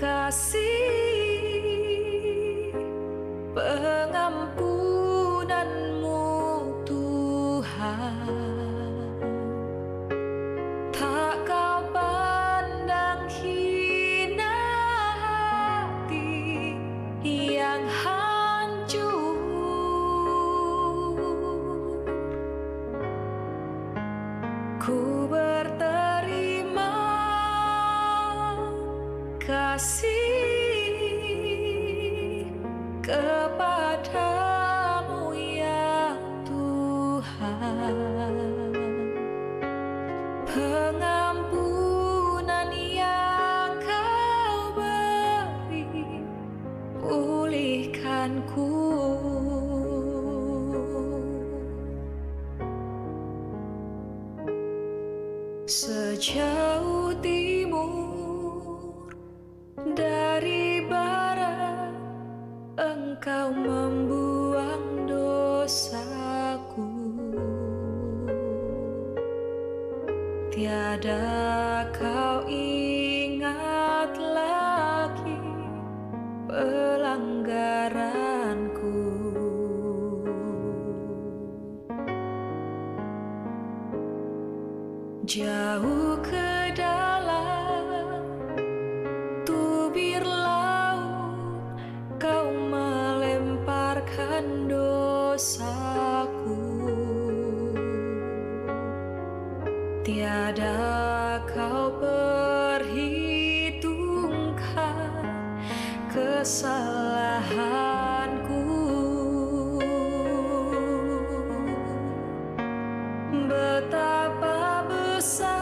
kasih pengampunan-Mu Tuhan, tak Kau pandang hina hati yang hancur. Ku berterima kasih kepadamu ya Tuhan, pengampunan yang Kau beri, pulihkanku. Sejauh timur dari barat, Engkau membuang dosaku. Tiada Kau ingat lagi pelanggaranku. Jauh ke dalam tubir laut, Kau melemparkan dosaku. Tiada Kau perhitungkan kesalahanku. Betapa besar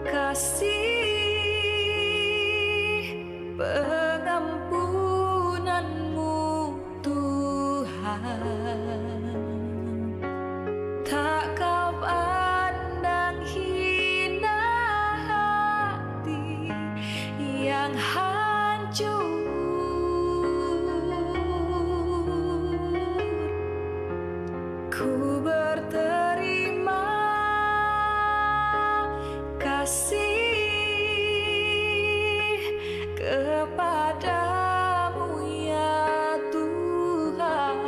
kasih pengampunan-Mu Tuhan, tak Kau pandang hina hati yang hancur. Ku berterima kasih kepadamu ya Tuhan,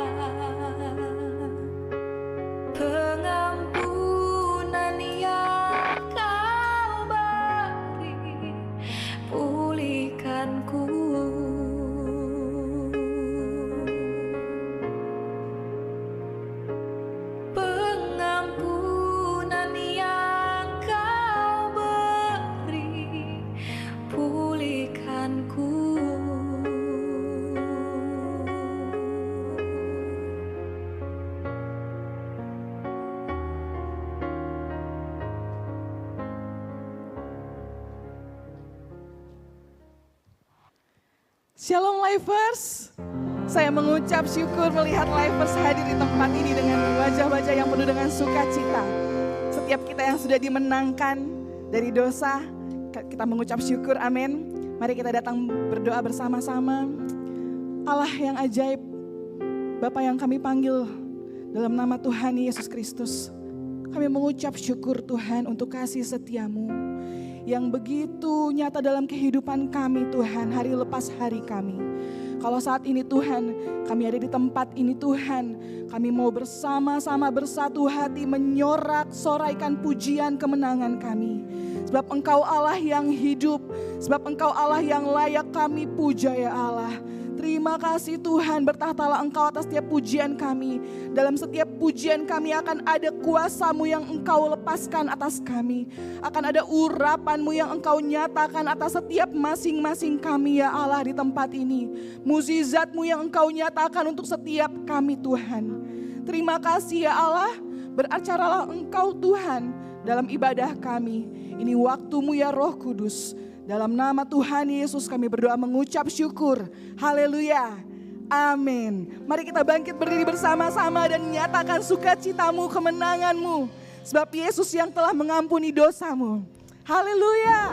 pengampunan yang Kau beri, pulihkanku. Pengampunan yang Kau beri, pulihkanku. Shalom Lifers, saya mengucap syukur melihat Lifers hadir di tempat ini dengan wajah-wajah yang penuh dengan sukacita. Setiap kita yang sudah dimenangkan dari dosa, kita mengucap syukur, amin. Mari kita datang berdoa bersama-sama. Allah yang ajaib, Bapa yang kami panggil dalam nama Tuhan Yesus Kristus, kami mengucap syukur Tuhan untuk kasih setia-Mu yang begitu nyata dalam kehidupan kami Tuhan, hari lepas hari kami. Kalau saat ini Tuhan, kami ada di tempat ini Tuhan, kami mau bersama-sama bersatu hati menyorak-soraikan pujian kemenangan kami. Sebab Engkau Allah yang hidup, sebab Engkau Allah yang layak kami puja ya Allah. Terima kasih Tuhan, bertahtalah Engkau atas setiap pujian kami. Dalam setiap pujian kami akan ada kuasa-Mu yang Engkau lepaskan atas kami. Akan ada urapan-Mu yang Engkau nyatakan atas setiap masing-masing kami ya Allah di tempat ini. Mukjizat-Mu yang Engkau nyatakan untuk setiap kami Tuhan. Terima kasih ya Allah, beracaralah Engkau Tuhan dalam ibadah kami. Ini waktu-Mu ya Roh Kudus. Dalam nama Tuhan Yesus kami berdoa mengucap syukur. Haleluya. Amin. Mari kita bangkit berdiri bersama-sama dan nyatakan sukacita-Mu, kemenangan-Mu. Sebab Yesus yang telah mengampuni dosa-Mu. Haleluya.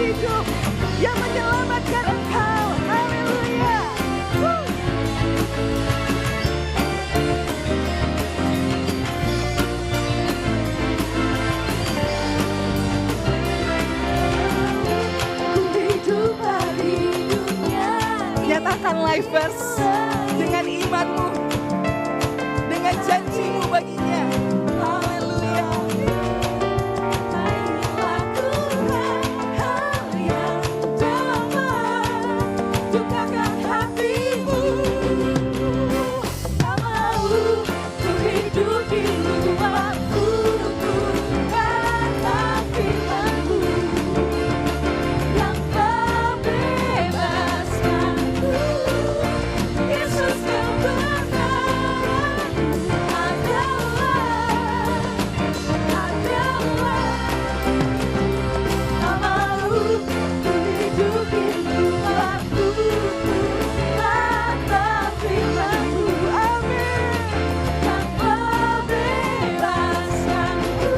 hidup yang menyelamatkan engkau. Haleluya. Hidup di dunia Nyatakan lifers dengan imanmu, dengan janjimu baginya. Haleluya. lakukan hal yang damai, bukakan hatimu. Tak mau untuk hidup di luar untuk kata firman-Mu yang membebaskanku. Yesus kebenaran adalah tak mau hidup di luar kata firman-Mu. Amin. Yang membebaskanku.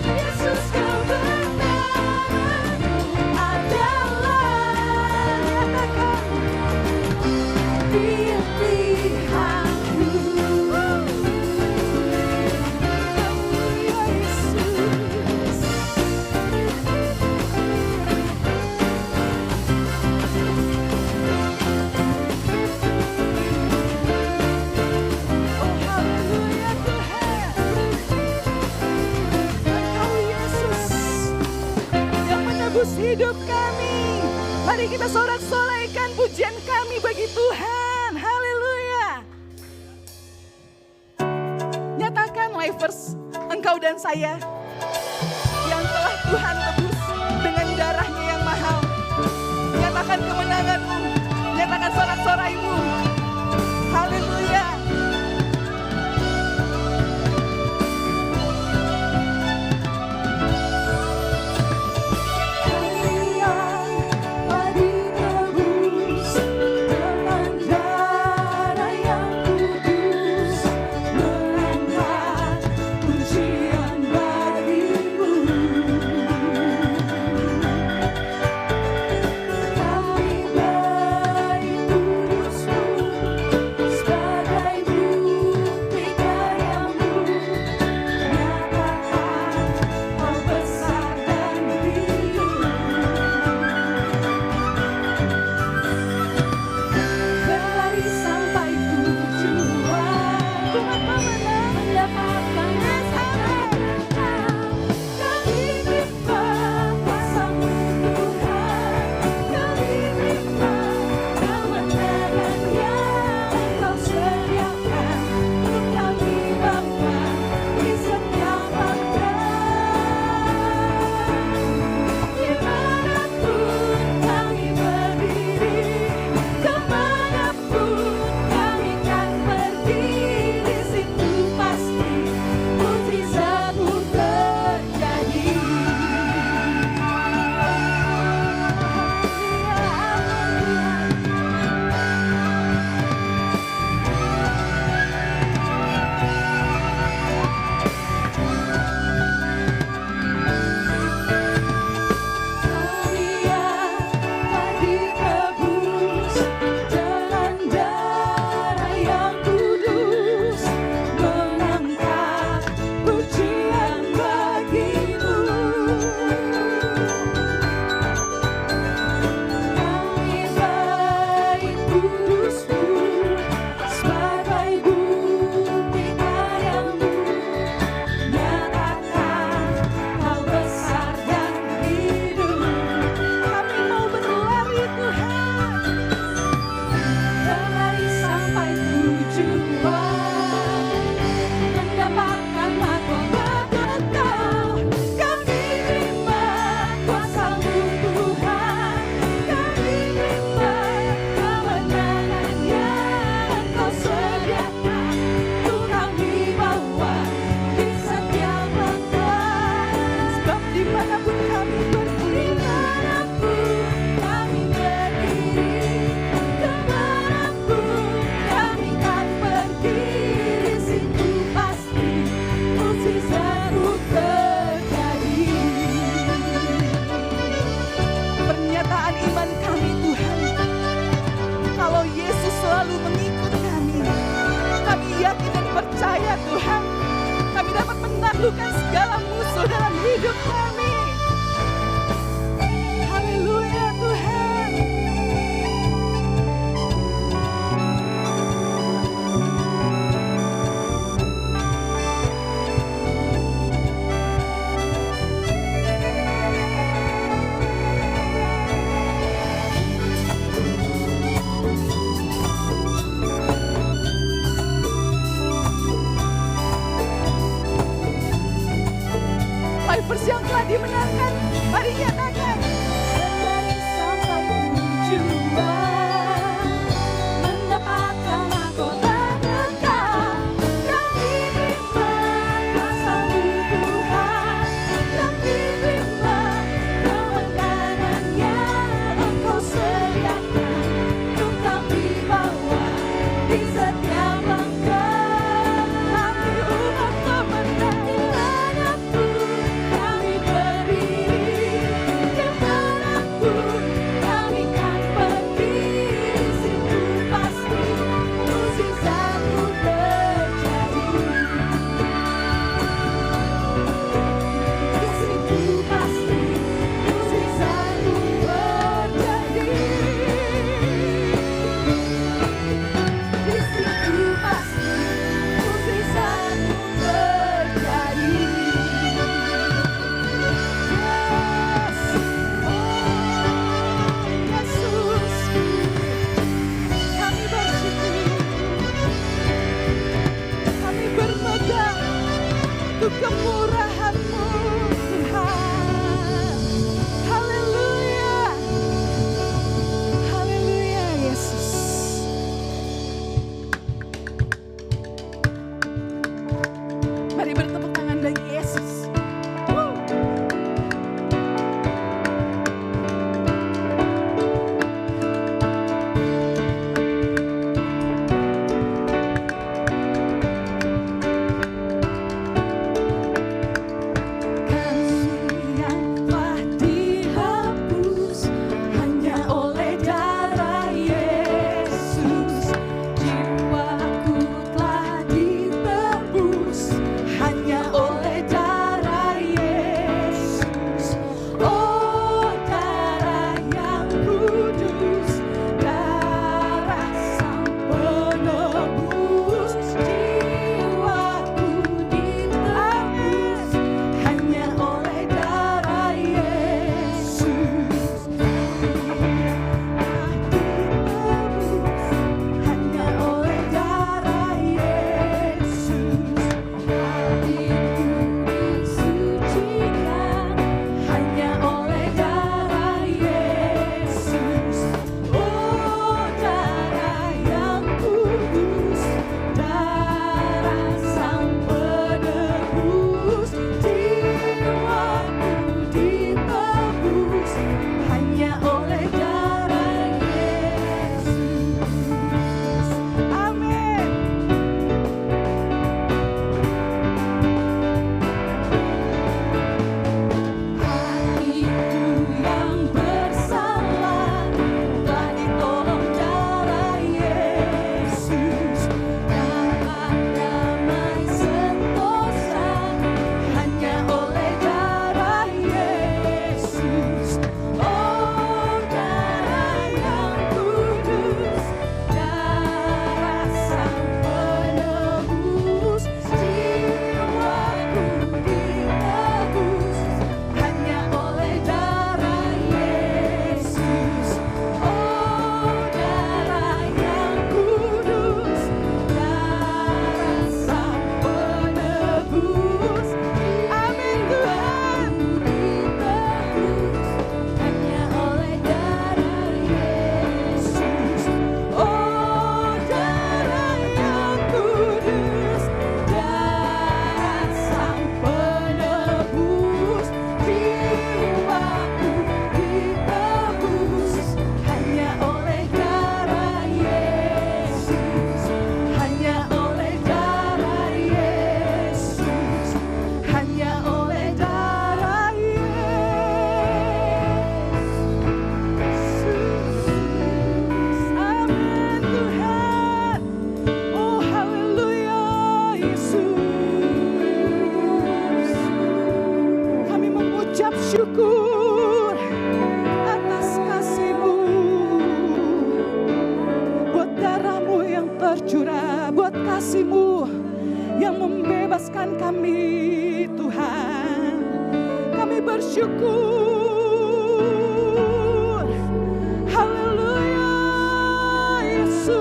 Yesus kebenaran adalah pilihanku. Ya Yesus. Oh haleluya Tuhan. Engkau Yesus Yang menebus hidup kami. Mari kita sorak-sorai-kan pujian kami bagi Tuhan. Haleluya. Nyatakan lifers, engkau dan saya yang telah Tuhan tebus dengan darahnya yang mahal. Nyatakan kemenanganmu, nyatakan sorak-soraimu. Haleluya. Ditebus dengan darah yang kudus, mengangkat pujian bagimu. Tuhan kami, Tuhan. Kami bersyukur. Haleluya, Yesus.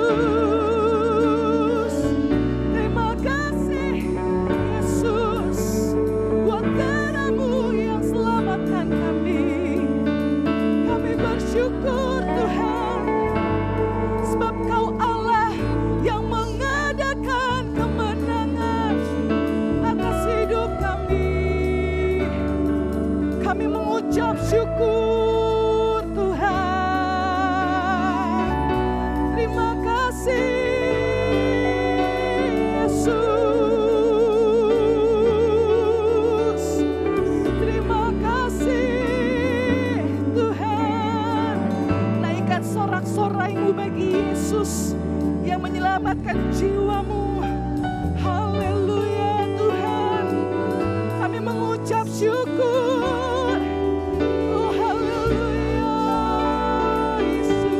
Terima kasih, Yesus, buat darah-Mu yang selamatkan kami. Kami bersyukur, Tuhan, sebab Kau Allah yang mengadakan kemenangan atas hidup kami. Kami mengucap syukur, Tuhan. Terima kasih, Yesus. Terima kasih, Tuhan. Naikkan sorak-soraimu bagi Yesus yang menyelamatkan jiwamu. Haleluya, Tuhan. Kami mengucap syukur. Oh, haleluya, Yesus.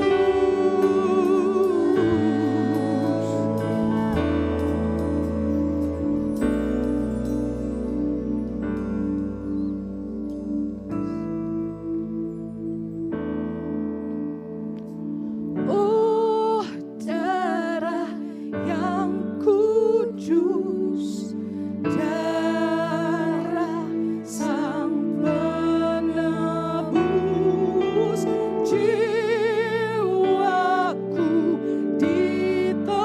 Oh, darah yang kudus, darah Sang Penebus, jiwaku ditebus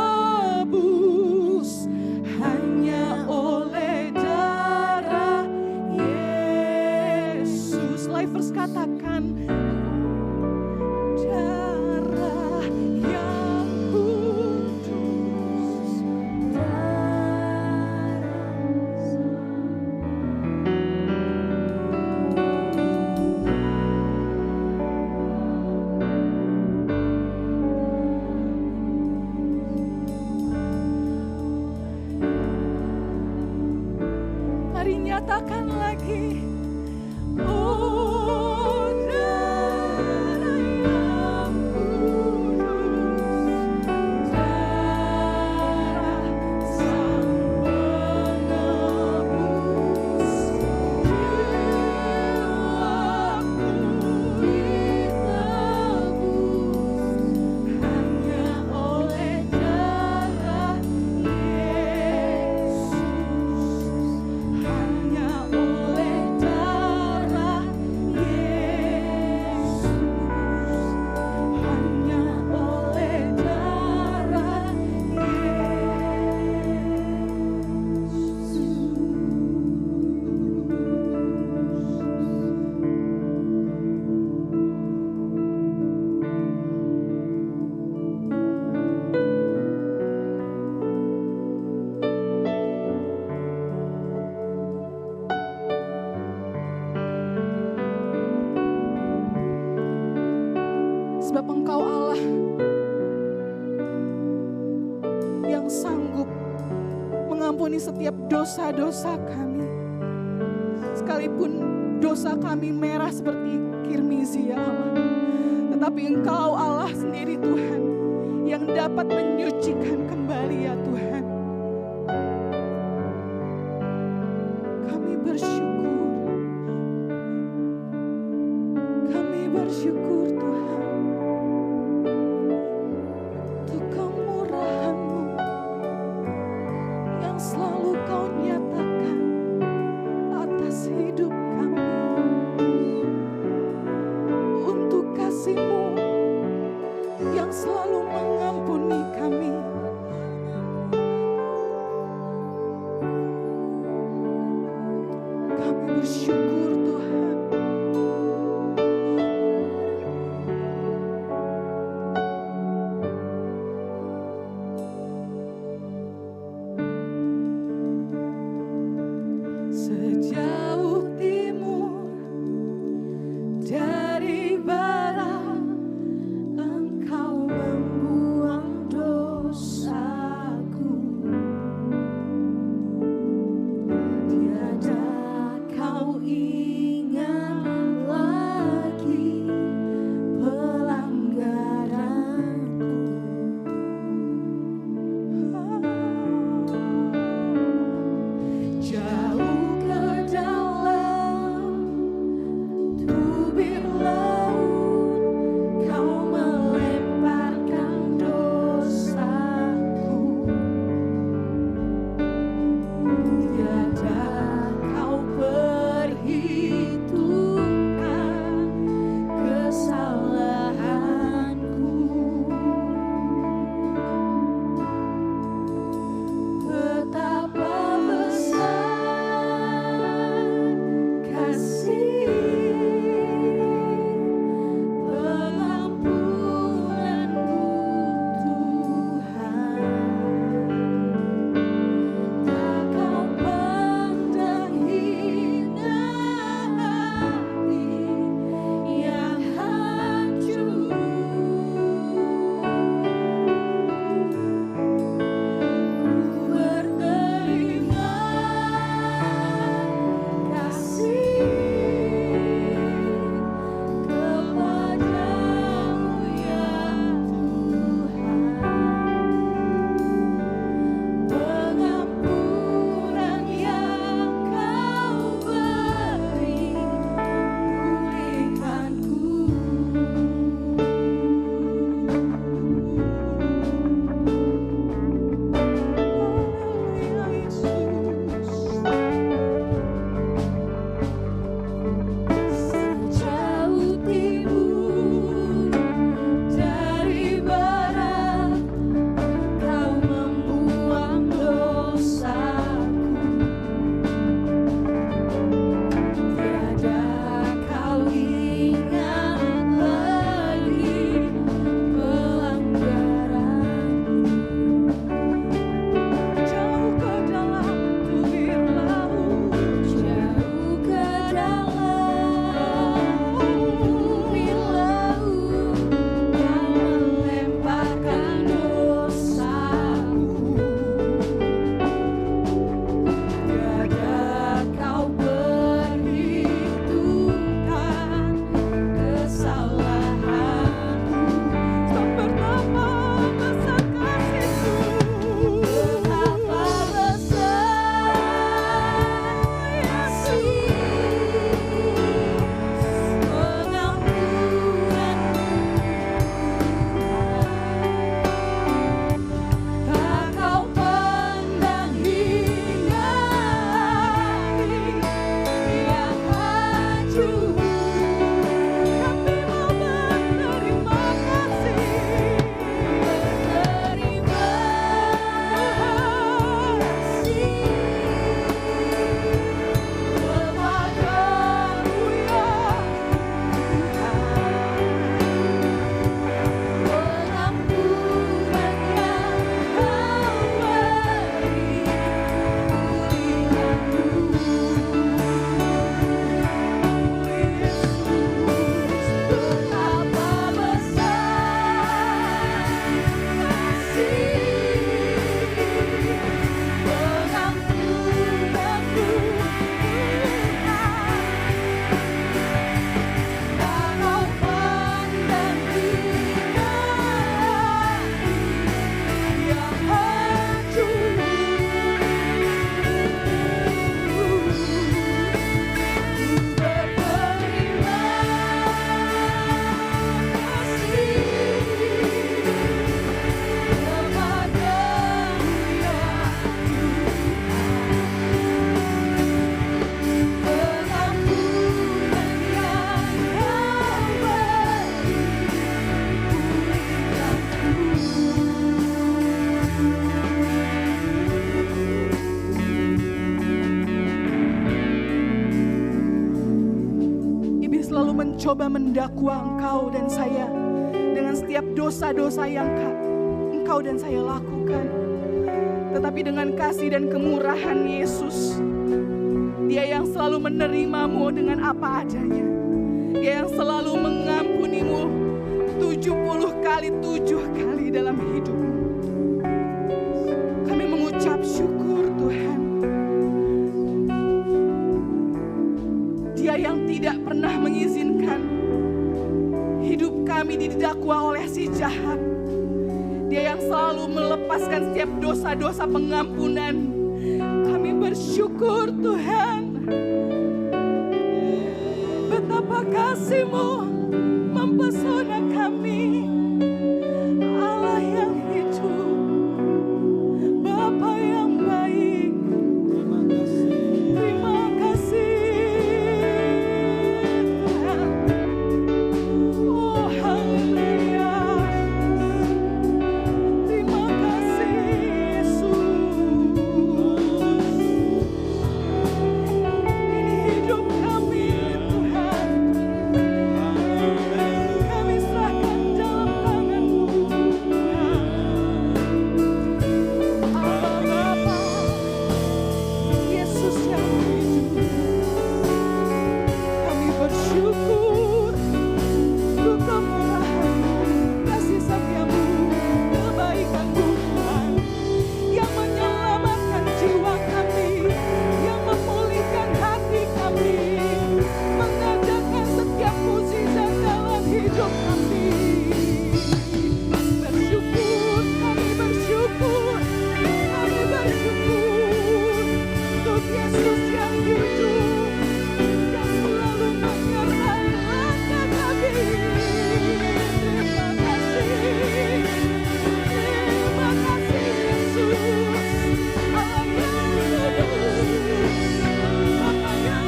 hanya oleh darah Yesus. Lifers katakan, darah yang kudus, mari nyatakan lagi. Oh, darah yang kudus, darah Sang Penebus, jiwaku ditebus hanya oleh darah Yesus, hanya oleh darah Yesus, hanya oleh darah Sebab Engkau Allah yang sanggup mengampuni setiap dosa-dosa kami. Sekalipun dosa kami merah seperti kirmizi, ya Allah. Tetapi Engkau Allah sendiri, Tuhan, yang dapat menyucikan kembali, ya Tuhan. Kami bersyukur. Kami bersyukur, Tuhan, untuk kemurahan-Mu yang selalu Kau nyatakan atas hidup kami. Untuk kasih-Mu yang selalu mengampuni kami. Kami bersyukur, Tuhan. mencoba mendakwa engkau dan saya dengan setiap dosa-dosa yang engkau dan saya lakukan. Tetapi dengan kasih dan kemurahan Yesus, Dia yang selalu menerimamu dengan apa adanya. Dia yang selalu mengampunimu 70 kali 7 kali dalam hidupmu. Kami mengucap syukur Tuhan. Dia yang tidak pernah mengizinkan hidup kami didakwa oleh si jahat. Dia yang selalu melepaskan setiap dosa-dosa pengampunan. Kami bersyukur Tuhan. Betapa kasih-Mu mempesona kami. Allah yang hidup, Bapa yang baik. Terima kasih Tuhan. Oh haleluya. Terima kasih Yesus. Ini hidup kami Tuhan. Kami serahkan dalam tangan-Mu Tuhan. Allah Bapa, Yesus yang hidup. Kami bersyukur untuk kemurahan-Mu, kasih setia-Mu, kebaikan-Mu Tuhan, yang menyelamatkan jiwa kami, yang memulihkan hati kami, mengadakan setiap mukjizat dalam hidup kami. Bersyukur, kami bersyukur, kami bersyukur untuk Yesus yang hidup, yang selalu menyertai langkah kami. Terima kasih Yesus, Allah yang kudus, Bapa yang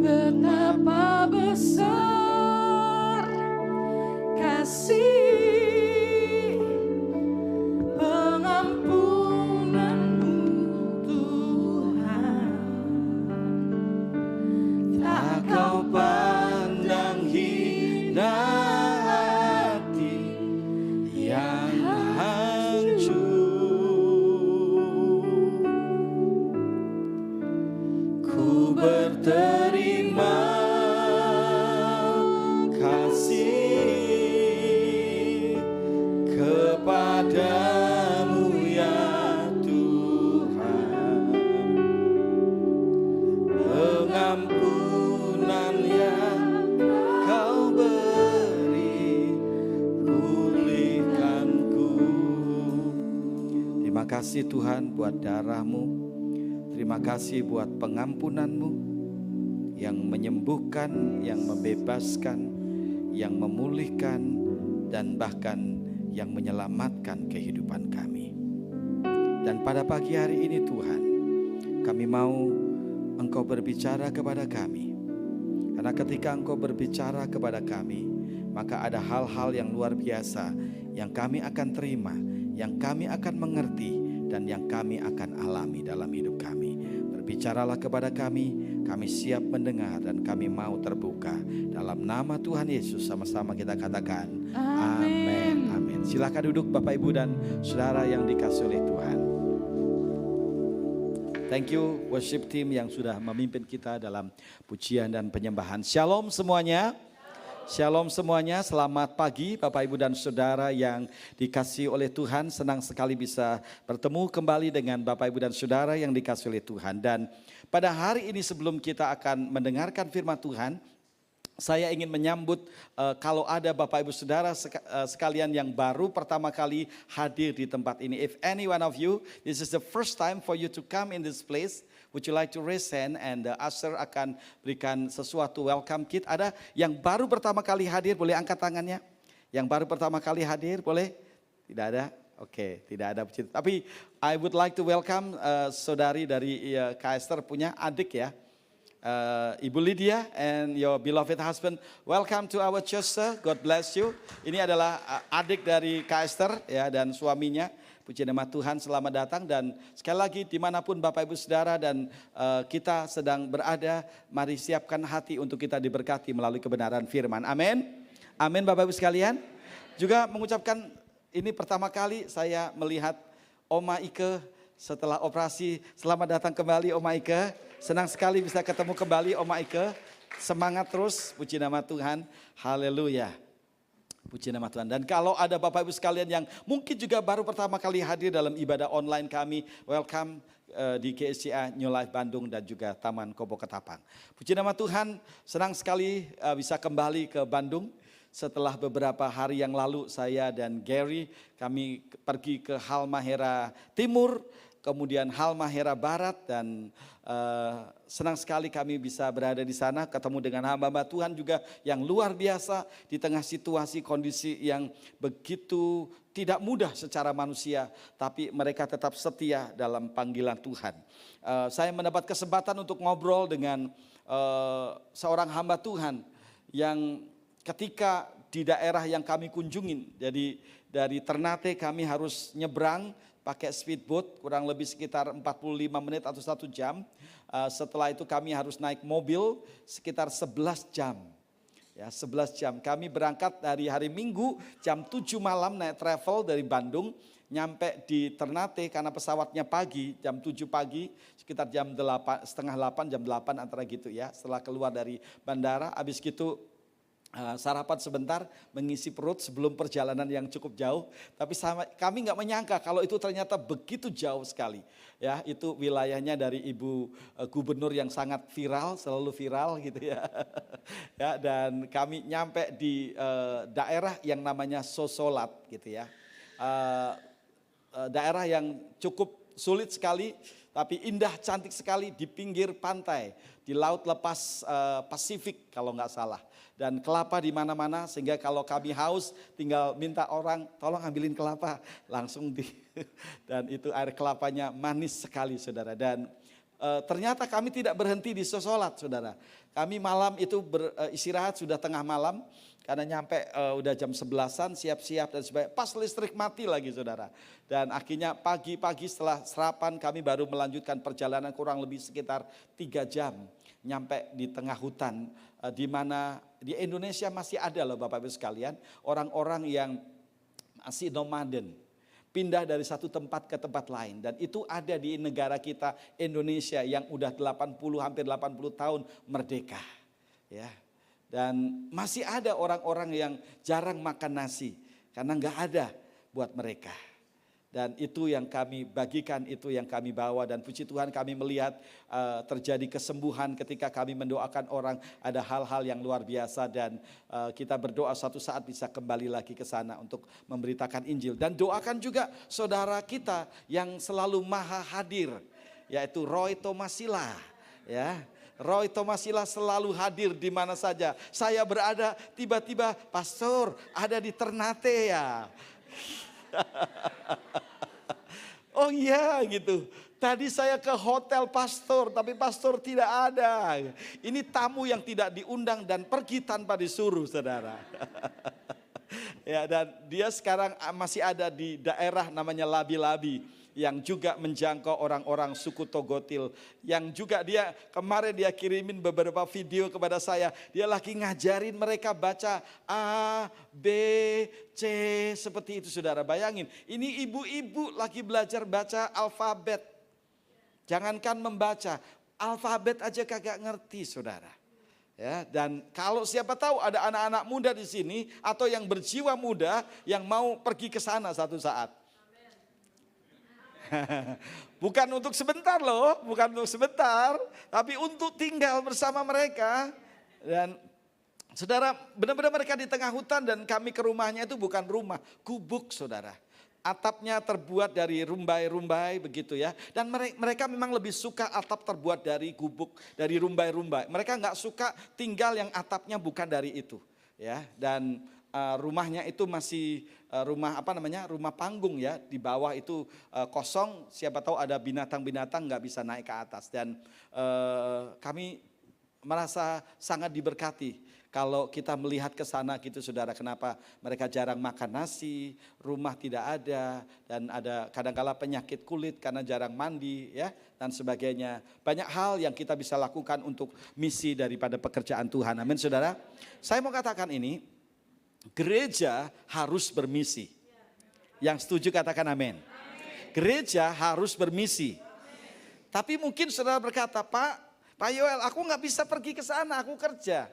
betapa besar kasih pengampunan-Mu Tuhan. Tak Kau pandang hina hati yang hancur. Ku berterima kasih kepadamu ya Tuhan. Pengampunan yang Kau beri pulihkanku. Terima kasih Tuhan buat darah-Mu. Terima kasih buat pengampunan-Mu yang menyembuhkan, yang membebaskan, yang memulihkan, dan bahkan yang menyelamatkan kehidupan kami. Dan pada pagi hari ini Tuhan, kami mau Engkau berbicara kepada kami. Karena ketika Engkau berbicara kepada kami, maka ada hal-hal yang luar biasa yang kami akan terima, yang kami akan mengerti, dan yang kami akan alami dalam hidup kami. Berbicaralah kepada kami siap mendengar dan kami mau terbuka. Dalam nama Tuhan Yesus sama-sama kita katakan amin. Amin. Silakan duduk Bapak Ibu dan Saudara yang dikasihi oleh Tuhan. Thank you worship team yang sudah memimpin kita dalam pujian dan penyembahan. Shalom semuanya. Shalom semuanya, selamat pagi Bapak Ibu dan Saudara yang dikasihi oleh Tuhan. Senang sekali bisa bertemu kembali dengan Bapak Ibu dan Saudara yang dikasihi oleh Tuhan. Dan pada hari ini sebelum kita akan mendengarkan firman Tuhan, saya ingin menyambut kalau ada Bapak Ibu Saudara sekalian yang baru pertama kali hadir di tempat ini. If any one of you, this is the first time for you to come in this place, would you like to raise hand and the usher akan berikan sesuatu welcome kit. Ada yang baru pertama kali hadir, boleh angkat tangannya. Yang baru pertama kali hadir, boleh? Tidak ada? Oke, tidak ada. Tapi I would like to welcome saudari dari Kak Esther punya adik ya. Ibu Lydia and your beloved husband, welcome to our church, sir. God bless you. Ini adalah adik dari Kak Esther ya dan suaminya. Puji nama Tuhan, selamat datang dan sekali lagi dimanapun Bapak Ibu Saudara dan kita sedang berada, mari siapkan hati untuk kita diberkati melalui kebenaran firman. Amin. Amin Bapak Ibu sekalian. Juga mengucapkan ini pertama kali saya melihat Oma Ike setelah operasi. Selamat datang kembali Oma Ike. Senang sekali bisa ketemu kembali Oma Ike. Semangat terus, puji nama Tuhan. Haleluya. Puji nama Tuhan. Dan kalau ada Bapak Ibu sekalian yang mungkin juga baru pertama kali hadir dalam ibadah online kami, welcome di KSCA New Life Bandung dan juga Taman Kobo Ketapang. Puji nama Tuhan, senang sekali bisa kembali ke Bandung. Setelah beberapa hari yang lalu saya dan Gary kami pergi ke Halmahera Timur, kemudian Halmahera Barat dan senang sekali kami bisa berada di sana ketemu dengan hamba-hamba Tuhan juga yang luar biasa di tengah situasi kondisi yang begitu tidak mudah secara manusia, tapi mereka tetap setia dalam panggilan Tuhan. Saya mendapat kesempatan untuk ngobrol dengan seorang hamba Tuhan yang ketika di daerah yang kami kunjungin, jadi dari Ternate kami harus nyebrang pakai speedboat kurang lebih sekitar 45 menit atau 1 jam. Setelah itu kami harus naik mobil sekitar 11 jam. Ya, 11 jam. Kami berangkat dari hari Minggu jam 7 malam naik travel dari Bandung. Nyampe di Ternate karena pesawatnya pagi, jam 7 pagi, sekitar jam 8, setengah 8, jam 8 antara gitu ya. Setelah keluar dari bandara, habis gitu sarapan sebentar mengisi perut sebelum perjalanan yang cukup jauh. Tapi kami nggak menyangka kalau itu ternyata begitu jauh sekali. Ya, itu wilayahnya dari Ibu Gubernur yang sangat viral, selalu viral gitu ya. Ya, dan kami nyampe di daerah yang namanya Sosolat gitu ya. Daerah yang cukup sulit sekali, tapi indah cantik sekali di pinggir pantai, di laut lepas Pasifik kalau nggak salah. Dan kelapa di mana-mana sehingga kalau kami haus tinggal minta orang tolong ambilin kelapa langsung dan itu air kelapanya manis sekali saudara. Dan ternyata kami tidak berhenti di Sosolat saudara. Kami malam itu beristirahat sudah tengah malam karena nyampe udah jam 11-an siap-siap dan sebagainya. Pas listrik mati lagi saudara. Dan akhirnya pagi-pagi setelah sarapan kami baru melanjutkan perjalanan kurang lebih sekitar 3 jam. Nyampe di tengah hutan di mana di Indonesia masih ada loh Bapak Ibu sekalian orang-orang yang masih nomaden, pindah dari satu tempat ke tempat lain, dan itu ada di negara kita Indonesia yang udah 80 hampir 80 tahun merdeka ya. Dan masih ada orang-orang yang jarang makan nasi karena nggak ada buat mereka. Dan itu yang kami bagikan, itu yang kami bawa, dan puji Tuhan kami melihat terjadi kesembuhan ketika kami mendoakan orang. Ada hal-hal yang luar biasa dan kita berdoa suatu saat bisa kembali lagi ke sana untuk memberitakan Injil. Dan doakan juga saudara kita yang selalu maha hadir, yaitu Roy Tomasila ya. Roy Tomasila selalu hadir di mana saja saya berada, tiba-tiba pastor ada di Ternate ya. Oh iya gitu. Tadi saya ke hotel pastor tapi pastor tidak ada. Ini tamu yang tidak diundang dan pergi tanpa disuruh saudara. Ya, dan dia sekarang masih ada di daerah namanya Labi-Labi yang juga menjangkau orang-orang suku Togotil, yang juga dia kemarin dia kirimin beberapa video kepada saya. Dia lagi ngajarin mereka baca A, B, C seperti itu saudara. Bayangin, ini ibu-ibu lagi belajar baca alfabet. Jangankan membaca, alfabet aja kagak ngerti saudara. Ya, dan kalau siapa tahu ada anak-anak muda di sini atau yang berjiwa muda yang mau pergi ke sana satu saat. Bukan untuk sebentar loh, bukan untuk sebentar, tapi untuk tinggal bersama mereka. Dan Saudara, benar-benar mereka di tengah hutan dan kami ke rumahnya itu bukan rumah, gubuk saudara. Atapnya terbuat dari rumbai-rumbai begitu ya. Dan mereka memang lebih suka atap terbuat dari gubuk, dari rumbai-rumbai. Mereka nggak suka tinggal yang atapnya bukan dari itu. Ya, dan rumahnya itu masih rumah rumah panggung ya. Di bawah itu kosong, siapa tahu ada binatang-binatang nggak bisa naik ke atas. Dan kami merasa sangat diberkati kalau kita melihat ke sana gitu saudara. Kenapa mereka jarang makan nasi, rumah tidak ada, dan ada kadang-kala penyakit kulit karena jarang mandi ya, dan sebagainya. Banyak hal yang kita bisa lakukan untuk misi daripada pekerjaan Tuhan. Amin saudara. Saya mau katakan ini, gereja harus bermisi. Yang setuju katakan amin. Gereja harus bermisi. Tapi mungkin saudara berkata, Pak Yoel, aku nggak bisa pergi ke sana, aku kerja.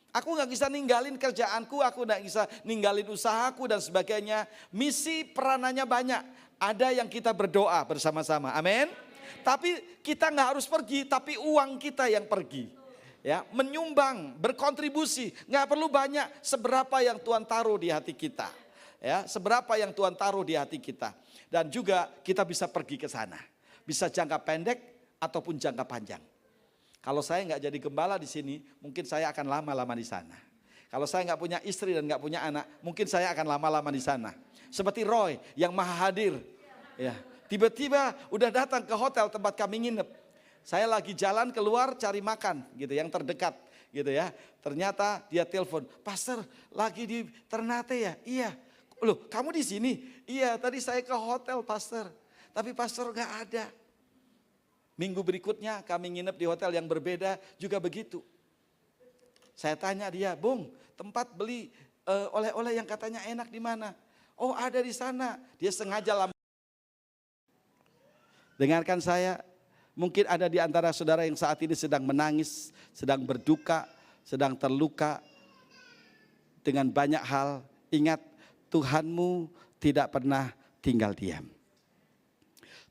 Aku nggak bisa ninggalin kerjaanku, aku nggak bisa ninggalin usahaku dan sebagainya. Misi peranannya banyak. Ada yang kita berdoa bersama-sama, amin. Tapi kita nggak harus pergi, tapi uang kita yang pergi. Ya, menyumbang, berkontribusi, nggak perlu banyak. Seberapa yang Tuhan taruh di hati kita, ya, seberapa yang Tuhan taruh di hati kita. Dan juga kita bisa pergi ke sana, bisa jangka pendek ataupun jangka panjang. Kalau saya nggak jadi gembala di sini, mungkin saya akan lama-lama di sana. Kalau saya nggak punya istri dan nggak punya anak, mungkin saya akan lama-lama di sana. Seperti Roy yang maha hadir, ya, tiba-tiba udah datang ke hotel tempat kami nginep. Saya lagi jalan keluar cari makan, gitu, yang terdekat, gitu ya. Ternyata dia telepon, Pastor lagi di Ternate ya? Iya. Loh, kamu di sini? Iya, tadi saya ke hotel Pastor, tapi Pastor nggak ada. Minggu berikutnya kami nginep di hotel yang berbeda juga begitu. Saya tanya dia, Bung, tempat beli oleh-oleh yang katanya enak di mana? Oh, ada di sana. Dia sengaja lama. Dengarkan saya, mungkin ada di antara saudara yang saat ini sedang menangis, sedang berduka, sedang terluka dengan banyak hal. Ingat, Tuhanmu tidak pernah tinggal diam.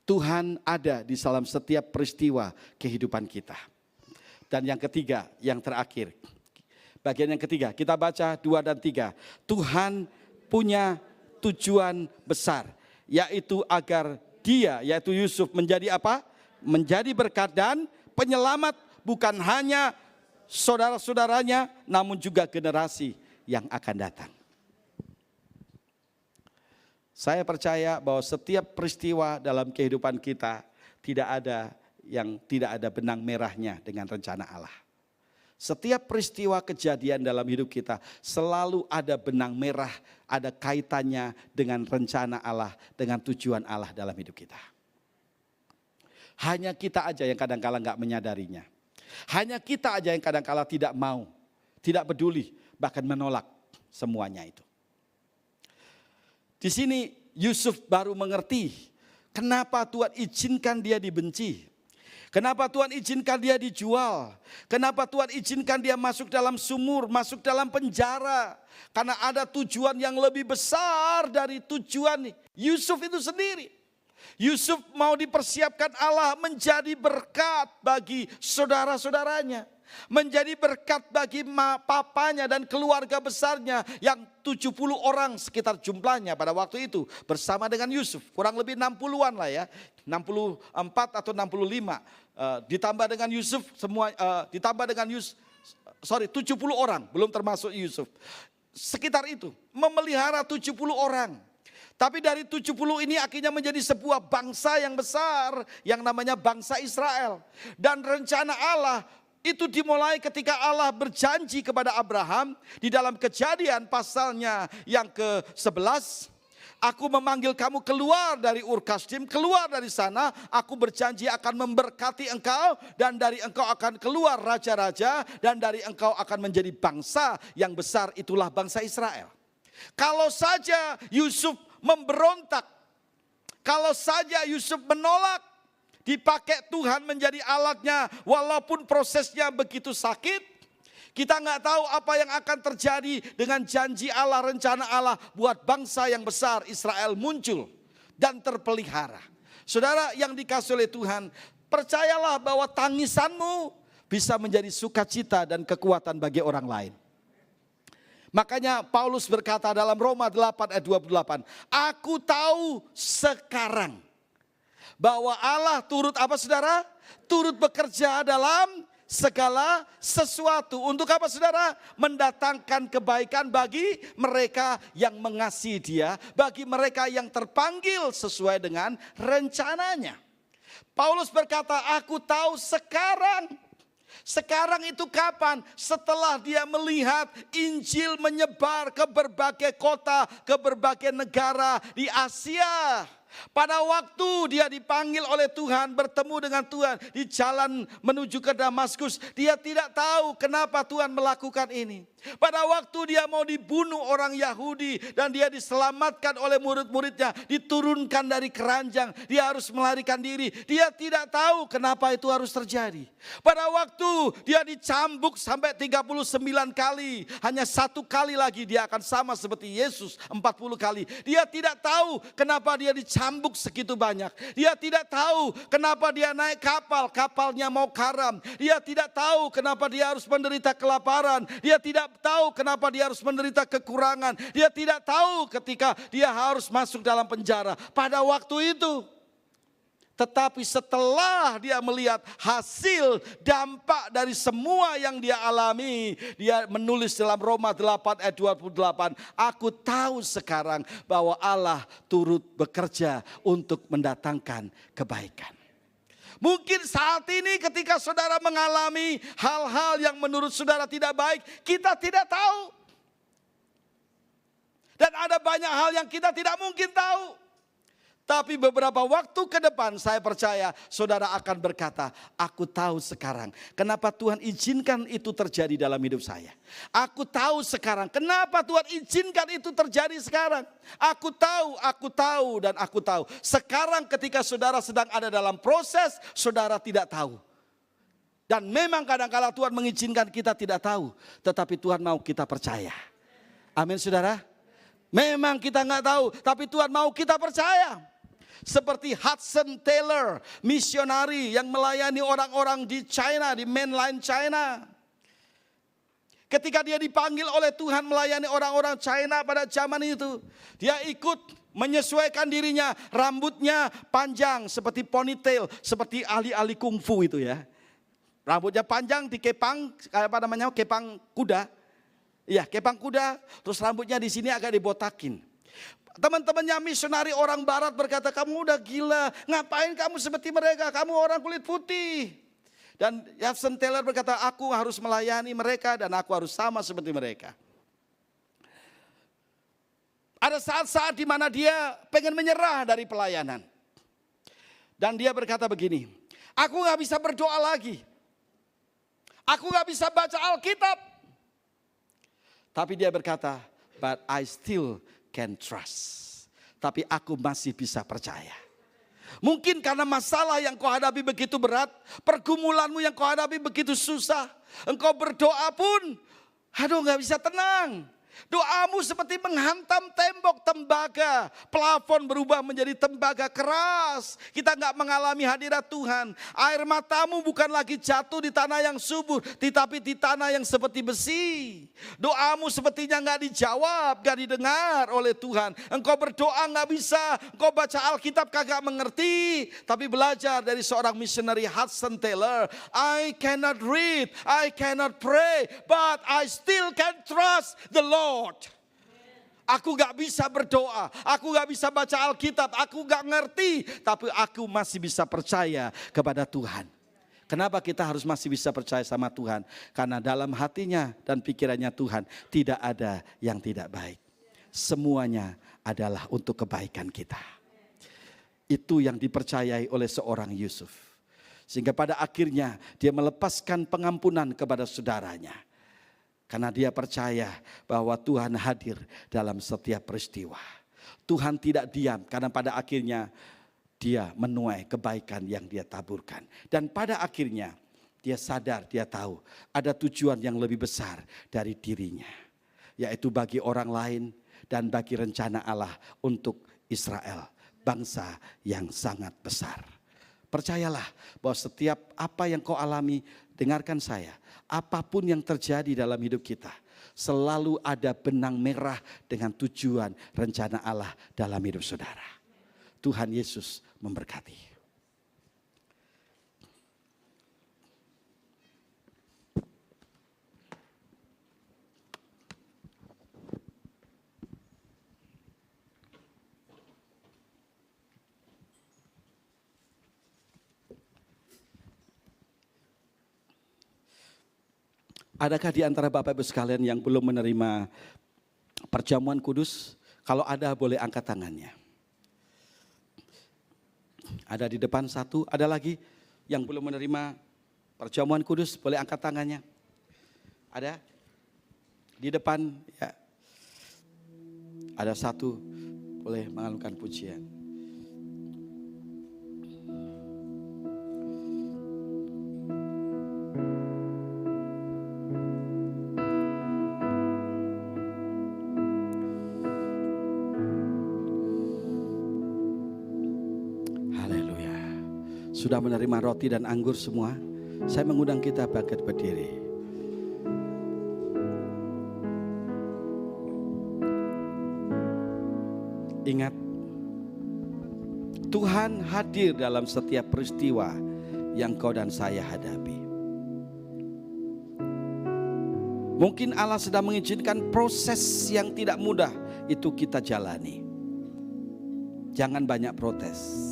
Tuhan ada di dalam setiap peristiwa kehidupan kita. Dan yang ketiga, yang terakhir. Bagian yang ketiga, kita baca 2 dan 3. Tuhan punya tujuan besar, yaitu agar dia, yaitu Yusuf, menjadi apa? Menjadi berkat dan penyelamat bukan hanya saudara-saudaranya, namun juga generasi yang akan datang. Saya percaya bahwa setiap peristiwa dalam kehidupan kita tidak ada benang merahnya dengan rencana Allah. Setiap peristiwa kejadian dalam hidup kita selalu ada benang merah, ada kaitannya dengan rencana Allah, dengan tujuan Allah dalam hidup kita. Hanya kita aja yang kadang-kala nggak menyadarinya. Hanya kita aja yang kadang-kala tidak mau, tidak peduli, bahkan menolak semuanya itu. Di sini Yusuf baru mengerti kenapa Tuhan izinkan dia dibenci. Kenapa Tuhan izinkan dia dijual. Kenapa Tuhan izinkan dia masuk dalam sumur, masuk dalam penjara. Karena ada tujuan yang lebih besar dari tujuan Yusuf itu sendiri. Yusuf mau dipersiapkan Allah menjadi berkat bagi saudara-saudaranya. Menjadi berkat bagi papanya dan keluarga besarnya yang 70 orang sekitar jumlahnya pada waktu itu bersama dengan Yusuf. Kurang lebih 60-an lah ya, 64 atau 65 ditambah dengan Yusuf semua ditambah dengan 70 orang belum termasuk Yusuf. Sekitar itu memelihara 70 orang. Tapi dari 70 ini akhirnya menjadi sebuah bangsa yang besar yang namanya bangsa Israel. Dan rencana Allah itu dimulai ketika Allah berjanji kepada Abraham di dalam Kejadian pasalnya yang ke-11. Aku memanggil kamu keluar dari Ur Kasdim, keluar dari sana. Aku berjanji akan memberkati engkau dan dari engkau akan keluar raja-raja dan dari engkau akan menjadi bangsa yang besar, itulah bangsa Israel. Kalau saja Yusuf memberontak, kalau saja Yusuf menolak, dipakai Tuhan menjadi alatnya walaupun prosesnya begitu sakit. Kita nggak tahu apa yang akan terjadi dengan janji Allah, rencana Allah buat bangsa yang besar Israel muncul dan terpelihara. Saudara yang dikasihi oleh Tuhan, percayalah bahwa tangisanmu bisa menjadi sukacita dan kekuatan bagi orang lain. Makanya Paulus berkata dalam Roma 8 ayat 28, aku tahu sekarang bahwa Allah turut apa saudara? Turut bekerja dalam segala sesuatu. Untuk apa saudara? Mendatangkan kebaikan bagi mereka yang mengasihi Dia, bagi mereka yang terpanggil sesuai dengan rencananya. Paulus berkata, aku tahu sekarang. Sekarang itu kapan? Setelah dia melihat Injil menyebar ke berbagai kota, ke berbagai negara di Asia. Pada waktu dia dipanggil oleh Tuhan, bertemu dengan Tuhan di jalan menuju ke Damaskus, dia tidak tahu kenapa Tuhan melakukan ini. Pada waktu dia mau dibunuh orang Yahudi dan dia diselamatkan oleh murid-muridnya, diturunkan dari keranjang, dia harus melarikan diri. Dia tidak tahu kenapa itu harus terjadi. Pada waktu dia dicambuk sampai 39 kali, hanya 1 kali lagi dia akan sama seperti Yesus 40 kali. Dia tidak tahu kenapa dia dicambuk segitu banyak. Dia tidak tahu kenapa dia naik kapal, kapalnya mau karam. Dia tidak tahu kenapa dia harus menderita kelaparan. Dia tidak tahu kenapa dia harus menderita kekurangan. Dia tidak tahu ketika dia harus masuk dalam penjara pada waktu itu. Tetapi setelah dia melihat hasil dampak dari semua yang dia alami, dia menulis dalam Roma 8 ayat 28, aku tahu sekarang bahwa Allah turut bekerja untuk mendatangkan kebaikan. Mungkin saat ini ketika saudara mengalami hal-hal yang menurut saudara tidak baik, kita tidak tahu. Dan ada banyak hal yang kita tidak mungkin tahu. Tapi beberapa waktu ke depan saya percaya saudara akan berkata, aku tahu sekarang kenapa Tuhan izinkan itu terjadi dalam hidup saya. Aku tahu sekarang kenapa Tuhan izinkan itu terjadi sekarang. Aku tahu dan aku tahu. Sekarang ketika saudara sedang ada dalam proses, saudara tidak tahu. Dan memang kadang-kala Tuhan mengizinkan kita tidak tahu, tetapi Tuhan mau kita percaya. Amin saudara. Memang kita nggak tahu, tapi Tuhan mau kita percaya. Seperti Hudson Taylor, misionari yang melayani orang-orang di China, di mainland China. Ketika dia dipanggil oleh Tuhan melayani orang-orang China pada zaman itu, dia ikut menyesuaikan dirinya, rambutnya panjang seperti ponytail, seperti ahli-ahli kungfu itu ya. Rambutnya panjang dikepang, kepang kuda. Iya, kepang kuda, terus rambutnya di sini agak dibotakin. Teman-temannya misionari orang barat berkata, kamu udah gila, ngapain kamu seperti mereka, kamu orang kulit putih. Dan Hudson Taylor berkata, aku harus melayani mereka dan aku harus sama seperti mereka. Ada saat-saat di mana dia pengen menyerah dari pelayanan. Dan dia berkata begini, aku gak bisa berdoa lagi. Aku gak bisa baca Alkitab. Tapi dia berkata, but I still can trust. Tapi aku masih bisa percaya. Mungkin karena masalah yang kau hadapi begitu berat, pergumulanmu yang kau hadapi begitu susah, engkau berdoa pun, aduh gak bisa tenang. Doamu seperti menghantam tembok tembaga. Plafon berubah menjadi tembaga keras. Kita gak mengalami hadirat Tuhan. Air matamu bukan lagi jatuh di tanah yang subur, tetapi di tanah yang seperti besi. Doamu sepertinya gak dijawab, gak didengar oleh Tuhan. Engkau berdoa gak bisa, engkau baca Alkitab kagak mengerti. Tapi belajar dari seorang missionary Hudson Taylor. I cannot read, I cannot pray, but I still can trust the Lord. Aku gak bisa berdoa, aku gak bisa baca Alkitab, aku gak ngerti, tapi aku masih bisa percaya kepada Tuhan. Kenapa kita harus masih bisa percaya sama Tuhan? Karena dalam hatinya dan pikirannya Tuhan tidak ada yang tidak baik. Semuanya adalah untuk kebaikan kita. Itu yang dipercayai oleh seorang Yusuf. Sehingga pada akhirnya dia melepaskan pengampunan kepada saudaranya. Karena dia percaya bahwa Tuhan hadir dalam setiap peristiwa. Tuhan tidak diam karena pada akhirnya dia menuai kebaikan yang dia taburkan. Dan pada akhirnya dia sadar, dia tahu ada tujuan yang lebih besar dari dirinya. Yaitu bagi orang lain dan bagi rencana Allah untuk Israel. Bangsa yang sangat besar. Percayalah bahwa setiap apa yang kau alami, dengarkan saya. Apapun yang terjadi dalam hidup kita, selalu ada benang merah dengan tujuan rencana Allah dalam hidup saudara. Tuhan Yesus memberkati. Adakah di antara Bapak Ibu sekalian yang belum menerima perjamuan kudus? Kalau ada boleh angkat tangannya. Ada di depan satu, ada lagi yang belum menerima perjamuan kudus, boleh angkat tangannya. Ada? Di depan ya. Ada satu, boleh mengalungkan pujian. Sudah menerima roti dan anggur semua? Saya mengundang kita bangkit berdiri. Ingat, Tuhan hadir dalam setiap peristiwa yang kau dan saya hadapi. Mungkin Allah sedang mengizinkan proses yang tidak mudah itu kita jalani. Jangan banyak protes.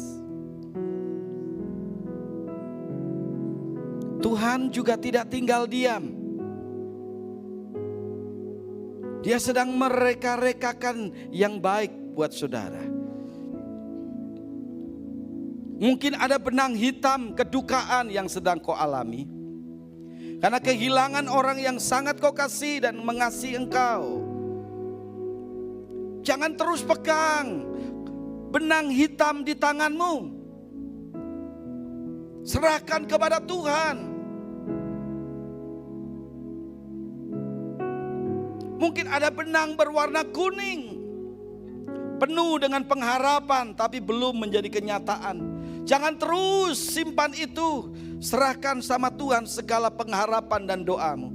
Tuhan juga tidak tinggal diam. Dia sedang mereka-rekakan yang baik buat saudara. Mungkin ada benang hitam kedukaan yang sedang kau alami. Karena kehilangan orang yang sangat kau kasih dan mengasihi engkau. Jangan terus pegang benang hitam di tanganmu. Serahkan kepada Tuhan. Mungkin ada benang berwarna kuning, penuh dengan pengharapan tapi belum menjadi kenyataan. Jangan terus simpan itu. Serahkan sama Tuhan segala pengharapan dan doamu.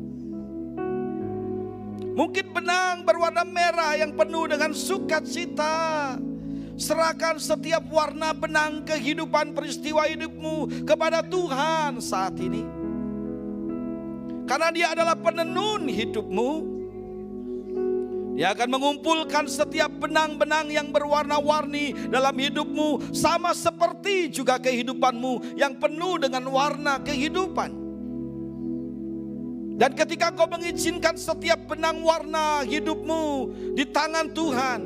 Mungkin benang berwarna merah yang penuh dengan sukacita. Serahkan setiap warna benang kehidupan peristiwa hidupmu kepada Tuhan saat ini. Karena Dia adalah penenun hidupmu. Dia akan mengumpulkan setiap benang-benang yang berwarna-warni dalam hidupmu. Sama seperti juga kehidupanmu yang penuh dengan warna kehidupan. Dan ketika kau mengizinkan setiap benang warna hidupmu di tangan Tuhan,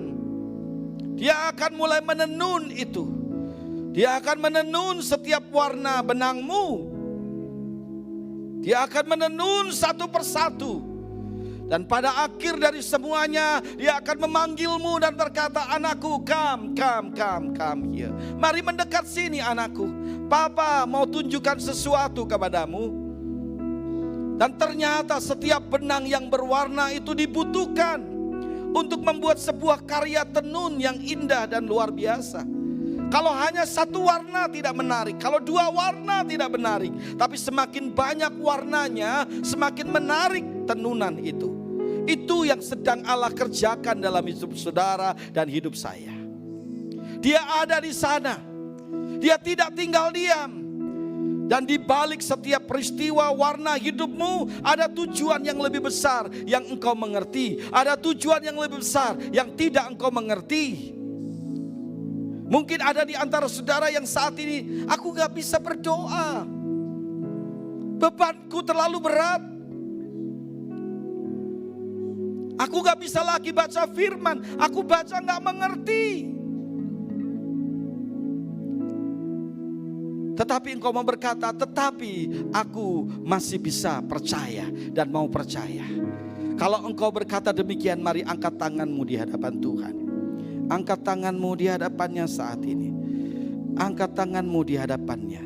Dia akan mulai menenun itu. Dia akan menenun setiap warna benangmu. Dia akan menenun satu persatu. Dan pada akhir dari semuanya, Dia akan memanggilmu dan berkata, anakku, come here. Mari mendekat sini anakku. Papa mau tunjukkan sesuatu kepadamu. Dan ternyata setiap benang yang berwarna itu dibutuhkan untuk membuat sebuah karya tenun yang indah dan luar biasa. Kalau hanya satu warna tidak menarik, kalau dua warna tidak menarik, tapi semakin banyak warnanya, semakin menarik tenunan itu. Itu yang sedang Allah kerjakan dalam hidup saudara dan hidup saya. Dia ada di sana. Dia tidak tinggal diam. Dan di balik setiap peristiwa warna hidupmu ada tujuan yang lebih besar yang engkau mengerti. Ada tujuan yang lebih besar yang tidak engkau mengerti. Mungkin ada di antara saudara yang saat ini, aku gak bisa berdoa. Bebanku terlalu berat. Aku gak bisa lagi baca firman. Aku baca gak mengerti. Tetapi engkau mau berkata, tetapi aku masih bisa percaya dan mau percaya. Kalau engkau berkata demikian, mari angkat tanganmu di hadapan Tuhan. Angkat tanganmu di hadapannya saat ini. Angkat tanganmu di hadapannya.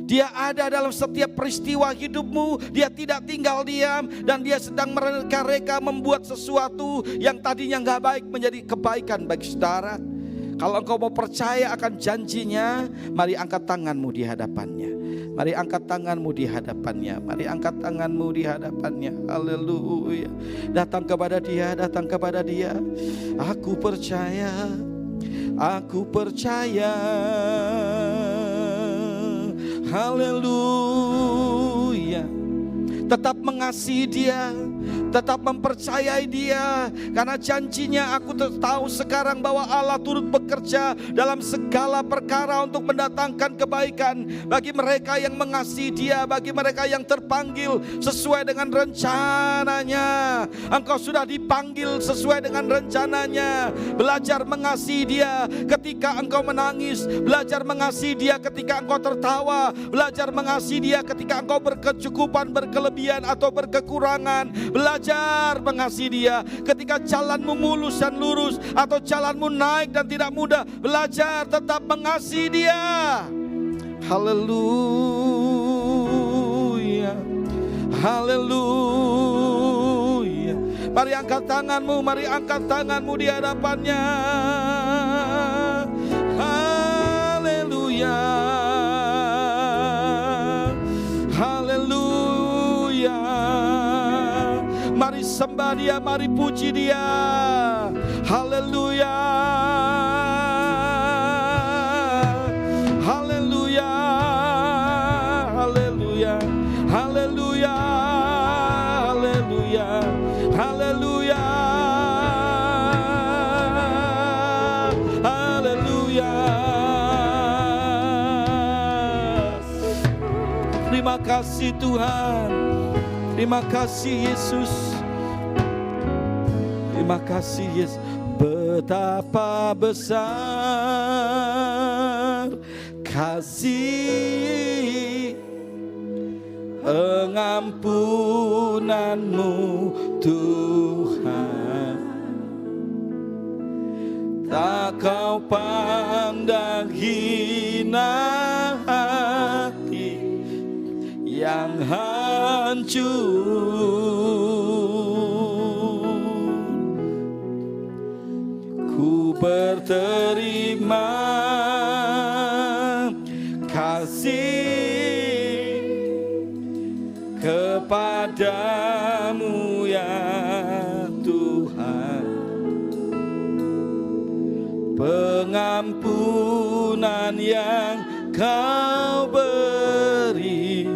Dia ada dalam setiap peristiwa hidupmu. Dia tidak tinggal diam. Dan Dia sedang mereka-reka membuat sesuatu yang tadinya gak baik menjadi kebaikan bagi saudara. Kalau engkau mau percaya akan janjinya, mari angkat tanganmu di hadapannya. Mari angkat tanganmu di hadapannya. Mari angkat tanganmu di hadapannya. Haleluya. Datang kepada dia, datang kepada dia. Aku percaya, aku percaya. Haleluya. Tetap mengasihi dia, tetap mempercayai dia, karena janjinya aku tahu sekarang bahwa Allah turut bekerja dalam segala perkara untuk mendatangkan kebaikan bagi mereka yang mengasihi dia, bagi mereka yang terpanggil sesuai dengan rencananya. Engkau sudah dipanggil sesuai dengan rencananya. Belajar mengasihi dia ketika engkau menangis, belajar mengasihi dia ketika engkau tertawa, belajar mengasihi dia ketika engkau berkecukupan, berkelebihan atau berkekurangan. Belajar mengasihi dia ketika jalanmu mulus dan lurus atau jalanmu naik dan tidak mudah. Belajar tetap mengasihi dia. Haleluya, haleluya. Mari angkat tanganmu, mari angkat tanganmu di hadapannya. Haleluya, haleluya. Mari sembah dia, mari puji dia. Haleluya, haleluya, haleluya, haleluya, haleluya, haleluya, haleluya. Terima kasih Tuhan. Terima kasih Yesus. Terima kasih Yesus. Betapa besar kasih pengampunanmu Tuhan. Tak kau pandang hina hati yang hancur. Ku berterima kasih kepadamu ya Tuhan. Pengampunan yang kau beri,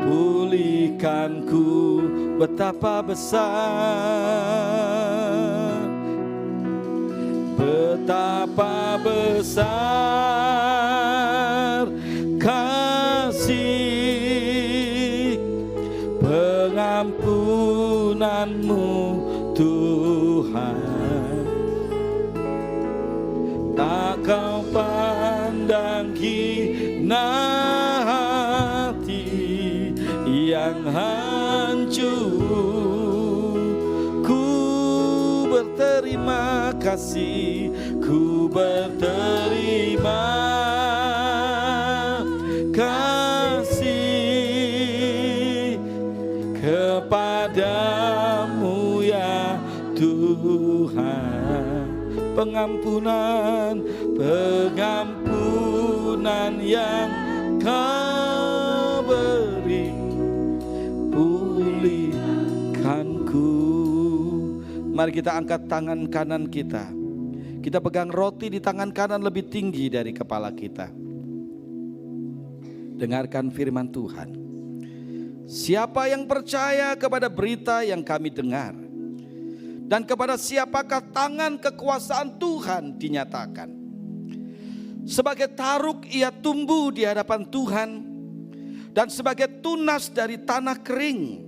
pulihkanku betapa besar, betapa besar kasih pengampunanmu Tuhan. Tak kau pandang hina hati yang hancur. Ku berterima kasih, ku berterima kasih kepadamu ya Tuhan. Pengampunan, pengampunan yang kau beri, pulihkanku. Mari kita angkat tangan kanan kita. Kita pegang roti di tangan kanan lebih tinggi dari kepala kita. Dengarkan firman Tuhan. Siapa yang percaya kepada berita yang kami dengar, dan kepada siapakah tangan kekuasaan Tuhan dinyatakan. Sebagai taruk ia tumbuh di hadapan Tuhan, dan sebagai tunas dari tanah kering.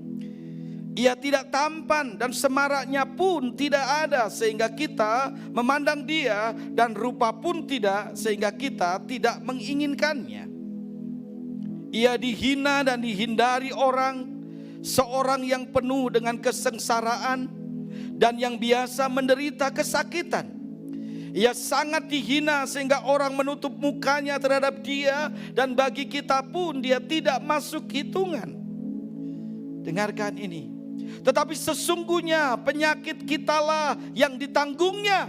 Ia tidak tampan dan semaraknya pun tidak ada sehingga kita memandang dia, dan rupa pun tidak sehingga kita tidak menginginkannya. Ia dihina dan dihindari orang, seorang yang penuh dengan kesengsaraan dan yang biasa menderita kesakitan. Ia sangat dihina sehingga orang menutup mukanya terhadap dia, dan bagi kita pun dia tidak masuk hitungan. Dengarkan ini. Tetapi sesungguhnya penyakit kitalah yang ditanggungnya,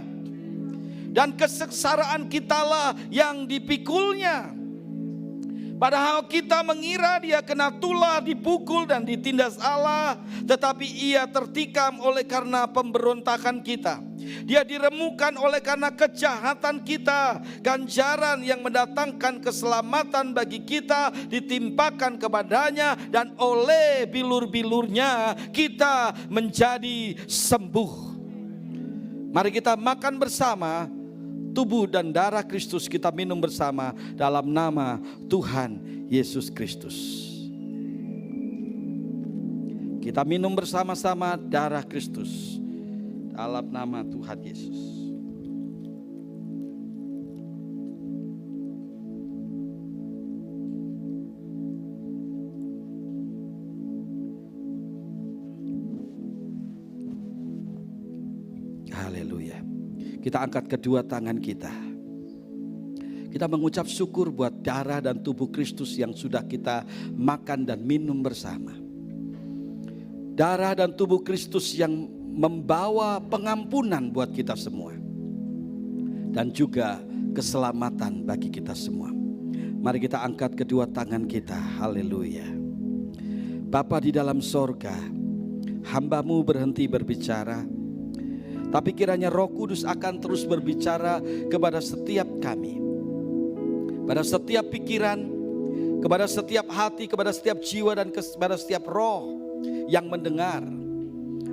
dan kesengsaraan kitalah yang dipikulnya. Padahal kita mengira dia kena tulah, dipukul dan ditindas Allah, tetapi ia tertikam oleh karena pemberontakan kita. Dia diremukan oleh karena kejahatan kita. Ganjaran yang mendatangkan keselamatan bagi kita ditimpakan kepadanya, dan oleh bilur-bilurnya kita menjadi sembuh. Mari kita makan bersama tubuh dan darah Kristus, kita minum bersama dalam nama Tuhan Yesus Kristus. Kita minum bersama-sama darah Kristus dalam nama Tuhan Yesus. Haleluya. Kita angkat kedua tangan kita. Kita mengucap syukur buat darah dan tubuh Kristus yang sudah kita makan dan minum bersama. Darah dan tubuh Kristus yang membawa pengampunan buat kita semua. Dan juga keselamatan bagi kita semua. Mari kita angkat kedua tangan kita. Haleluya. Bapa di dalam sorga, hamba-Mu berhenti berbicara, tapi kiranya Roh Kudus akan terus berbicara kepada setiap kami, pada setiap pikiran, kepada setiap hati, kepada setiap jiwa, dan kepada setiap roh yang mendengar.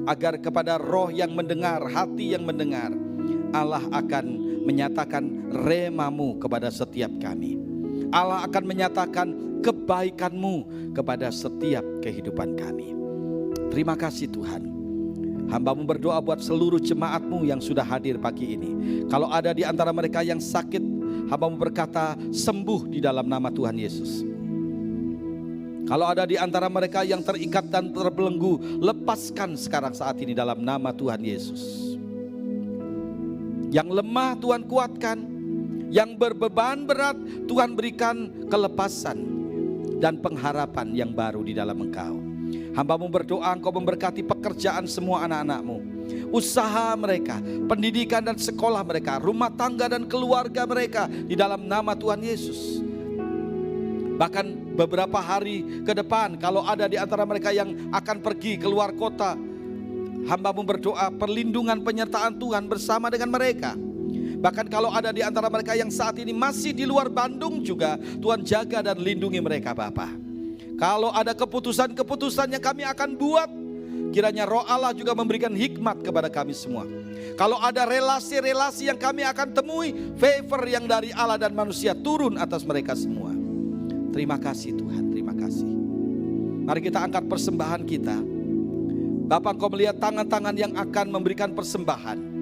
Agar kepada roh yang mendengar, hati yang mendengar, Allah akan menyatakan rema-Mu kepada setiap kami. Allah akan menyatakan kebaikan-Mu kepada setiap kehidupan kami. Terima kasih Tuhan. Hamba-Mu berdoa buat seluruh jemaat-Mu yang sudah hadir pagi ini. Kalau ada di antara mereka yang sakit, Hamba-Mu berkata sembuh di dalam nama Tuhan Yesus. Kalau ada di antara mereka yang terikat dan terbelenggu, lepaskan sekarang saat ini dalam nama Tuhan Yesus. Yang lemah Tuhan kuatkan, yang berbeban berat Tuhan berikan kelepasan dan pengharapan yang baru di dalam Engkau. Hamba-Mu berdoa Engkau memberkati pekerjaan semua anak-anak-Mu, usaha mereka, pendidikan dan sekolah mereka, rumah tangga dan keluarga mereka di dalam nama Tuhan Yesus. Bahkan beberapa hari ke depan, kalau ada di antara mereka yang akan pergi keluar kota, hamba-Mu berdoa perlindungan penyertaan Tuhan bersama dengan mereka. Bahkan kalau ada di antara mereka yang saat ini masih di luar Bandung juga, Tuhan jaga dan lindungi mereka Bapa. Kalau ada keputusan-keputusan yang kami akan buat, kiranya Roh Allah juga memberikan hikmat kepada kami semua. Kalau ada relasi-relasi yang kami akan temui, favor yang dari Allah dan manusia turun atas mereka semua. Terima kasih Tuhan, terima kasih. Mari kita angkat persembahan kita. Bapa, Engkau melihat tangan-tangan yang akan memberikan persembahan.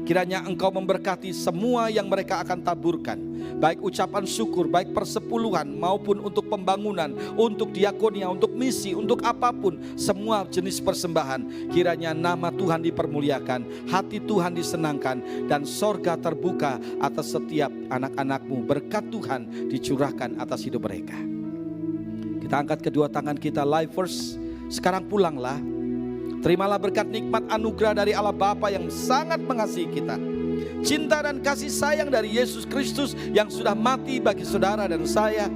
Kiranya Engkau memberkati semua yang mereka akan taburkan, baik ucapan syukur, baik persepuluhan, maupun untuk pembangunan, untuk diakonia, untuk misi, untuk apapun, semua jenis persembahan. Kiranya nama Tuhan dipermuliakan, hati Tuhan disenangkan, dan sorga terbuka atas setiap anak-anak-Mu. Berkat Tuhan dicurahkan atas hidup mereka. Kita angkat kedua tangan kita, lifers, sekarang pulanglah. Terimalah berkat nikmat anugerah dari Allah Bapa yang sangat mengasihi kita. Cinta dan kasih sayang dari Yesus Kristus yang sudah mati bagi saudara dan saya.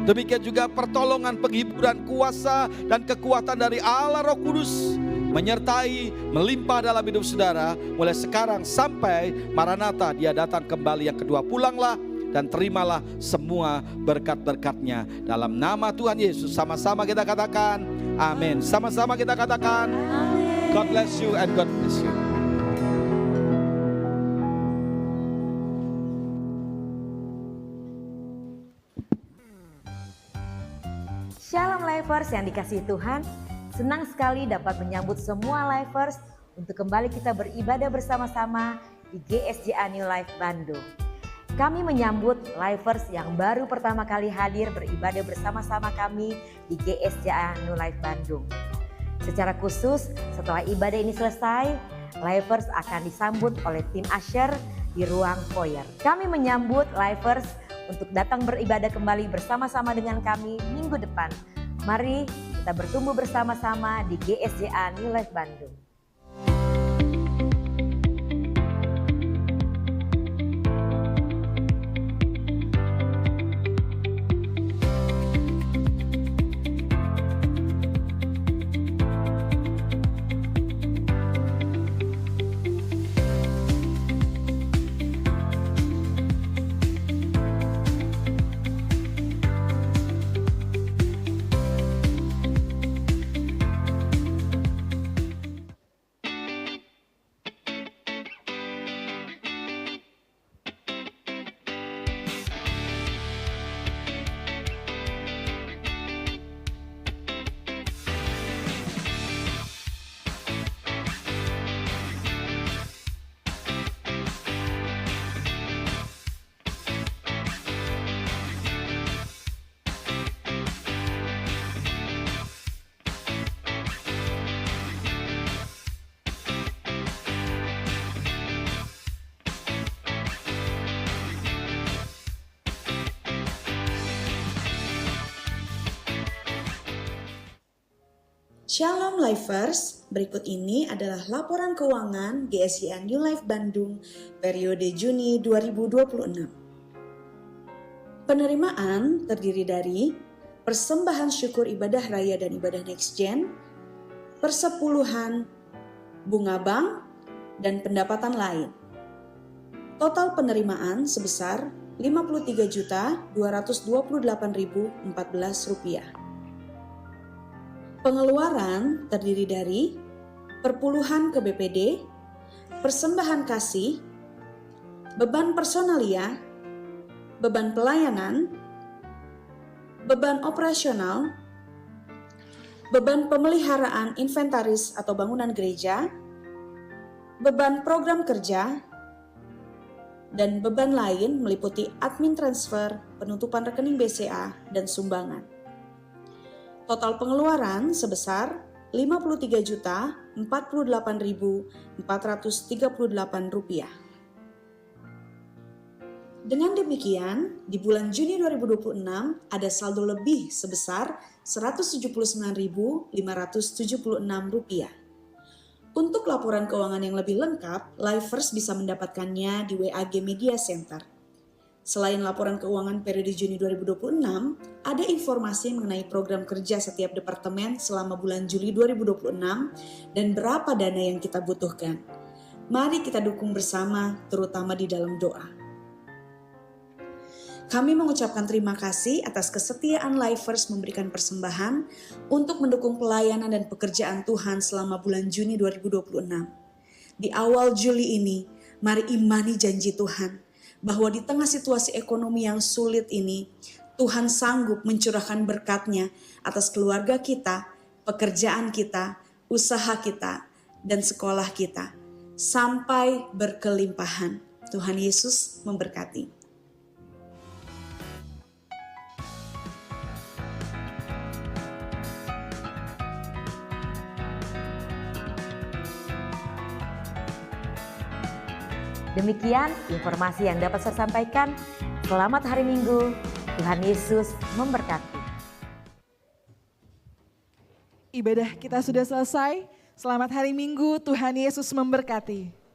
Demikian juga pertolongan, penghiburan, kuasa dan kekuatan dari Allah Roh Kudus menyertai, melimpah dalam hidup saudara mulai sekarang sampai Maranatha, Dia datang kembali yang kedua. Pulanglah dan terimalah semua berkat-berkat-Nya dalam nama Tuhan Yesus. Sama-sama kita katakan amin. Sama-sama kita katakan God bless you and God bless you. Shalom Lifers yang dikasihi Tuhan, senang sekali dapat menyambut semua Lifers untuk kembali kita beribadah bersama-sama di GSJA New Life Bandung. Kami menyambut Lifers yang baru pertama kali hadir beribadah bersama-sama kami di GSJA New Life Bandung. Secara khusus setelah ibadah ini selesai, Lifers akan disambut oleh tim Asher di ruang foyer. Kami menyambut Lifers untuk datang beribadah kembali bersama-sama dengan kami minggu depan. Mari kita bertumbuh bersama-sama di GSJA New Life Bandung. Shalom Lifers, berikut ini adalah laporan keuangan GSJA New Life Bandung periode Juni 2026. Penerimaan terdiri dari persembahan syukur ibadah raya dan ibadah next gen, persepuluhan, bunga bank, dan pendapatan lain. Total penerimaan sebesar Rp53.228.014. Pengeluaran terdiri dari perpuluhan ke BPD, persembahan kasih, beban personalia, beban pelayanan, beban operasional, beban pemeliharaan inventaris atau bangunan gereja, beban program kerja, dan beban lain meliputi admin transfer, penutupan rekening BCA, dan sumbangan. Total pengeluaran sebesar Rp53.048.438. Dengan demikian, di bulan Juni 2026 ada saldo lebih sebesar Rp179.576. Untuk laporan keuangan yang lebih lengkap, Lifers bisa mendapatkannya di WAG Media Center. Selain laporan keuangan periode Juni 2026, ada informasi mengenai program kerja setiap departemen selama bulan Juli 2026 dan berapa dana yang kita butuhkan. Mari kita dukung bersama, terutama di dalam doa. Kami mengucapkan terima kasih atas kesetiaan Lifers memberikan persembahan untuk mendukung pelayanan dan pekerjaan Tuhan selama bulan Juni 2026. Di awal Juli ini, mari imani janji Tuhan bahwa di tengah situasi ekonomi yang sulit ini, Tuhan sanggup mencurahkan berkat-Nya atas keluarga kita, pekerjaan kita, usaha kita, dan sekolah kita, sampai berkelimpahan. Tuhan Yesus memberkati. Demikian informasi yang dapat saya sampaikan. Selamat hari Minggu. Tuhan Yesus memberkati. Ibadah kita sudah selesai. Selamat hari Minggu. Tuhan Yesus memberkati.